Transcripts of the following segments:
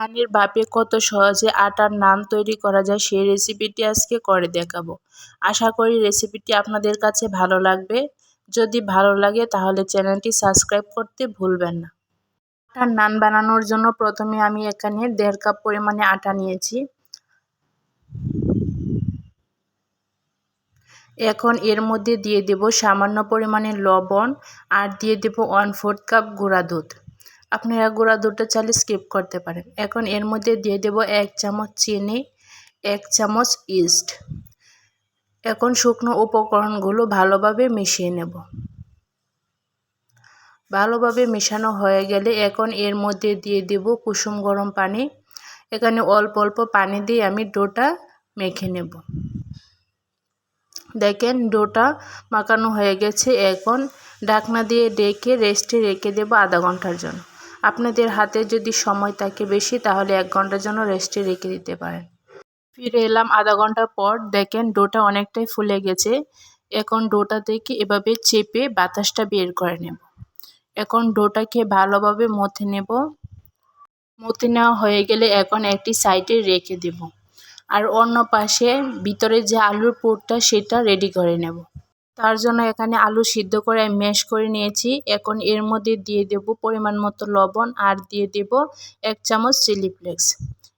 পানির ভাপে কত সহজে আটার নান তৈরি করা যায় সেই রেসিপিটি আজকে করে দেখাবো। আশা করি রেসিপিটি আপনাদের কাছে ভালো লাগবে। যদি ভালো লাগে তাহলে চ্যানেলটি সাবস্ক্রাইব করতে ভুলবেন না। আটার নান বানানোর জন্য প্রথমে আমি এখানে 1.5 কাপ পরিমাণে আটা নিয়েছি। এখন এর মধ্যে দিয়ে দেব সামান্য পরিমাণে লবণ আর দিয়ে দেব 1/4 কাপ গুঁড়া দুধ। আপনারা গুঁড়া দুধটা চাইলে স্কিপ করতে পারেন। এখন এর মধ্যে দিয়ে দেব 1 চামচ চিনি, 1 চামচ ইস্ট। এখন শুকনো উপকরণগুলো ভালোভাবে মিশিয়ে নেব। ভালোভাবে মেশানো হয়ে গেলে এখন এর মধ্যে দিয়ে দেব কুসুম গরম পানি। এখানে অল্প অল্প পানি দিয়ে আমি ডোটা মেখে নেব। দেখেন ডোটা মাখানো হয়ে গেছে। এখন ঢাকনা দিয়ে ঢেকে রেস্টে রেখে দেব আধা ঘন্টার জন্য। আপনাদের হাতে যদি সময় থাকে বেশি তাহলে 1 ঘন্টার জন্য রেস্টে রেখে দিতে পারেন। ফিরে এলাম আধা ঘন্টা পর। দেখেন ডোটা অনেকটাই ফুলে গেছে। এখন ডোটা থেকে এভাবে চেপে বাতাসটা বের করে নেব। এখন ডোটাকে ভালোভাবে মথে নেব। মথে নেওয়া হয়ে গেলে এখন একটি সাইডে রেখে দেব। আর অন্য পাশে ভিতরে যে আলুর পুরটা সেটা রেডি করে নেব। তার জন্য এখানে আলু সিদ্ধ করে ম্যাশ করে নিয়েছি। এখন এর মধ্যে দিয়ে দেব পরিমাণ মতো লবণ আর দিয়ে দেব 1 চামচ চিলি ফ্লেক্স।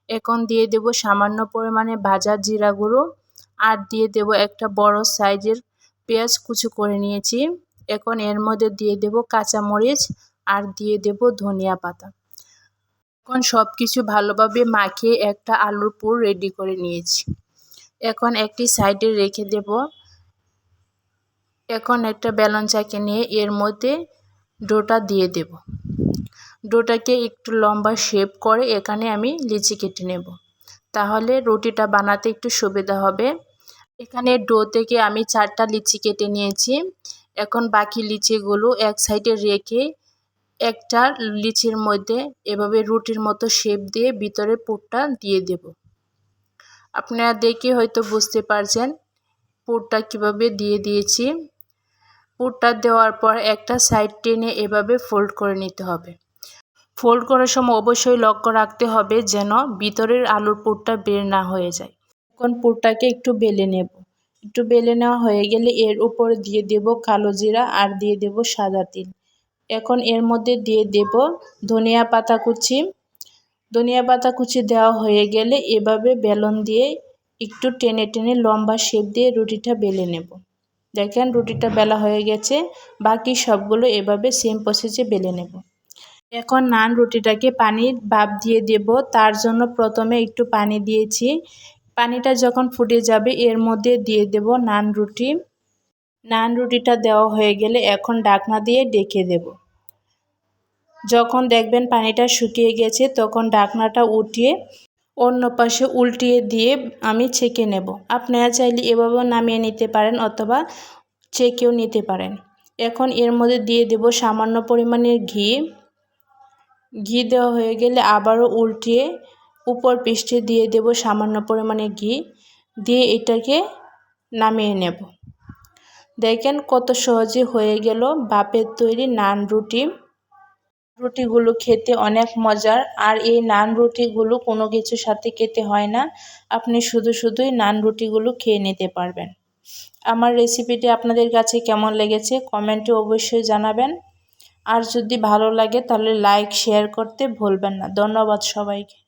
এখন দিয়ে দেব সামান্য পরিমাণে ভাজা জিরা গুঁড়ো আর দিয়ে দেব একটা বড় সাইজের পেঁয়াজ কুচি করে নিয়েছি। এখন এর মধ্যে দিয়ে দেব কাঁচা মরিচ আর দিয়ে দেব ধনিয়া পাতা। এখন সব কিছু ভালোভাবে মাখিয়ে একটা আলুর পুর রেডি করে নিয়েছি। এখন একটি সাইডে রেখে দেব। এখন একটা বেলন চাকি নিয়ে এর মধ্যে ডোটা দিয়ে দেব। ডোটাকে একটু লম্বা শেপ করে এখানে আমি লিচি কেটে নেব। তাহলে রুটিটা বানাতে একটু সুবিধা হবে। এখানে ডো থেকে আমি 4টা লিচি কেটে নিয়েছি। এখন বাকি লিচিগুলো এক সাইডে রেখে একটা লিচির মধ্যে এভাবে রুটির মতো শেপ দিয়ে ভিতরে পুরটা দিয়ে দেব। আপনারা দেখে হয়তো বুঝতে পারছেন পুরটা কিভাবে দিয়ে দিয়েছি। পুরটা দেওয়ার পর একটা সাইড টেনে এভাবে ফোল্ড করে নিতে হবে। ফোল্ড করার সময় অবশ্যই লক্ষ্য রাখতে হবে যেন ভিতরের আলুর পুরটা বের না হয়ে যায়। এখন পুরটাকে একটু বেলে নেব। একটু বেলে নেওয়া হয়ে গেলে এর উপরে দিয়ে দেব কালো জিরা আর দিয়ে দেব সাদা তিল। এখন এর মধ্যে দিয়ে দেব ধনিয়া পাতা কুচি। ধনিয়া পাতা কুচি দেওয়া হয়ে গেলে এভাবে বেলন দিয়ে একটু টেনে টেনে লম্বা শেপ দিয়ে রুটিটা বেলে নেব। দেখেন রুটিটা বেলা হয়ে গেছে। বাকি সবগুলো এভাবে সেম প্রসেসে বেলে নেব। এখন নান রুটিটাকে পানির ভাপ দিয়ে দেব। তার জন্য প্রথমে একটু পানি দিয়েছি। পানিটা যখন ফুটে যাবে এর মধ্যে দিয়ে দেব নান রুটি। নান রুটিটা দেওয়া হয়ে গেলে এখন ঢাকনা দিয়ে ঢেকে দেব। যখন দেখবেন পানিটা শুকিয়ে গেছে তখন ঢাকনাটা উঠিয়ে অন্য পাশে উল্টিয়ে দিয়ে আমি ছেঁকে নেব। আপনারা চাইলে এভাবেও নামিয়ে নিতে পারেন অথবা ছেঁকেও নিতে পারেন। এখন এর মধ্যে দিয়ে দেব সামান্য পরিমাণের ঘি। ঘি দেওয়া হয়ে গেলে আবারও উল্টিয়ে উপর পৃষ্ঠে দিয়ে দেব সামান্য পরিমাণে ঘি দিয়ে এটাকে নামিয়ে নেব। দেখেন কত সহজে হয়ে গেল ভাপের তৈরি নান রুটি। রুটিগুলো খেতে অনেক মজার। আর এই নান রুটিগুলো কোনো কিছুর সাথে খেতে হয় না। আপনি শুধুই নান রুটিগুলো খেয়ে নিতে পারবেন। আমার রেসিপিটি আপনাদের কাছে কেমন লেগেছে কমেন্টে অবশ্যই জানাবেন। আর যদি ভালো লাগে তাহলে লাইক শেয়ার করতে ভুলবেন না। ধন্যবাদ সবাইকে।